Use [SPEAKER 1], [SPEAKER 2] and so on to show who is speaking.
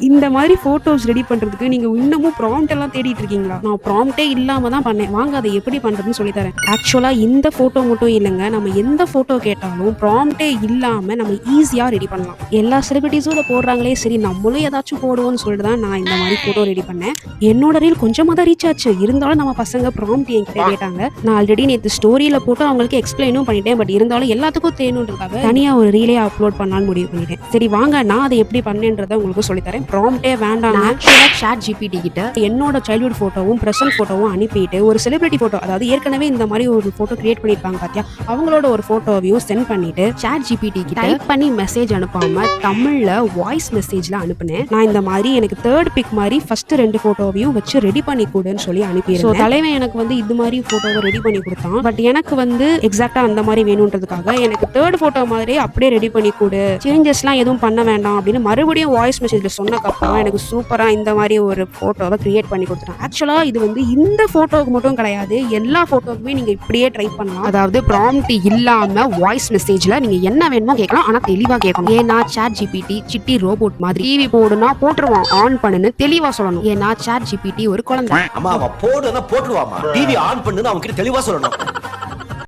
[SPEAKER 1] இந்த மாதிரி photos ready பண்றதுக்கு நீங்க இன்னமும் ப்ராம்ப்ட் எல்லாம் தேடிட்டு இருக்கீங்களா? நான் ப்ராம்ப்டே இல்லாம தான் பண்ணேன். வாங்க அதை எப்படி பண்றதுன்னு சொல்லி தரேன். ஆக்சுவலா இந்த போட்டோ மட்டும் இல்லைங்க, நம்ம எந்த போட்டோ கேட்டாலும் ப்ராம்ப்டே இல்லாம நம்ம ஈஸியா ரெடி பண்ணலாம். எல்லா செலிபிரிட்டிஸும் இதை போடுறாங்களே, சரி நம்மளும் ஏதாச்சும் போடுவோம்னு சொல்லிட்டு தான் நான் இந்த மாதிரி போட்டோ ரெடி பண்ணேன். என்னோட ரீல் கொஞ்சமா தான் ரீச் ஆச்சு. இருந்தாலும் நம்ம பசங்க ப்ராம்ப்ட் என்கிட்ட கேட்டாங்க. நான் ஆல்ரெடி நேற்று ஸ்டோரியில போட்டு அவங்களுக்கு எக்ஸ்பிளைனும் பண்ணிட்டேன். பட் இருந்தாலும் எல்லாத்துக்கும் தேணுன்றதுக்காக தனியா ஒரு ரீலே அப்லோட் பண்ணலாம்னு முடிவு பண்ணிட்டேன். சரி வாங்க நான் அதை எப்படி பண்ணேன்றதை உங்களுக்கு சொல்லித்தரேன். ப்ராம்ப்டே வேண்டாம். ஆக்சுவலா சாட் ஜிபிடி கிட்ட என்னோட சைல்ட்ஹுட் போட்டோவும் பிரசன்ட் போட்டோவும் அனுப்பிட்டு ஒரு செலிபிரிட்டி போட்டோ, அதாவது ஏற்கனவே இந்த மாதிரி ஒரு போட்டோ கிரியேட் பண்ணிருப்பாங்க பாத்தியா, அவங்களோட ஒரு போட்டோவையும் சென்ட் பண்ணிட்டு சாட் ஜிபிடி கிட்ட டைப் பண்ணி மெசேஜ் அனுப்பாம தமிழ்ல வாய்ஸ் மெசேஜ்ல அனுப்புனேன். நான் இந்த மாதிரி எனக்கு தேர்ட் பிக் மாதிரி ஃபர்ஸ்ட் 2 போட்டோவையும் வச்சு ரெடி பண்ணி கொடுன்னு சொல்லி அனுப்பியிருந்தேன். தலைவன் எனக்கு வந்து இது மாதிரி போட்டோவை ரெடி பண்ணி கொடுத்தான். பட் எனக்கு வந்து எக்ஸாக்டா அந்த மாதிரி வேணும்ன்றதுக்காக எனக்கு தேர்ட் போட்டோ மாதிரியே அப்படியே ரெடி பண்ணி கொடு, சேஞ்சஸ்லாம் எதுவும் பண்ண வேண்டாம் அப்படின்னு மறுபடியும் வாய்ஸ் மெசேஜ்ல சொன்னதுக்கப்புறம் எனக்கு சூப்பரா இந்த மாதிரி ஒரு போட்டோவை கிரியேட் பண்ணி கொடுத்துட்டேன். ஆக்சுவலா இது வந்து இந்த போட்டோவுக்கு மட்டும் கிடையாது, எல்லா போட்டோக்குமே நீங்க இப்படியே ட்ரை பண்ணலாம். அதாவது ப்ராம்ப்ட் இல்லாம வாய்ஸ் மெசேஜ்ல நீங்க என்ன வேணுமோ கேட்கலாம், ஆனா தெளிவா கேட்கணும். ஏன்னா சாட் ஜிபிடி சிட்டி ரோபோட் மாதிரி டிவி போடுனா போட்டுருவான், ஆன் பண்ணுன்னு தெளிவா சொல்லணும். ஏன்னா சாட் ஜிபிடி ஒரு குழந்தை.
[SPEAKER 2] அம்மா அவ போடுனா போட்டுருவாமா, டிவி ஆன் பண்ணுன்னு அவங்க கிட்ட தெளிவா சொல்லணும்.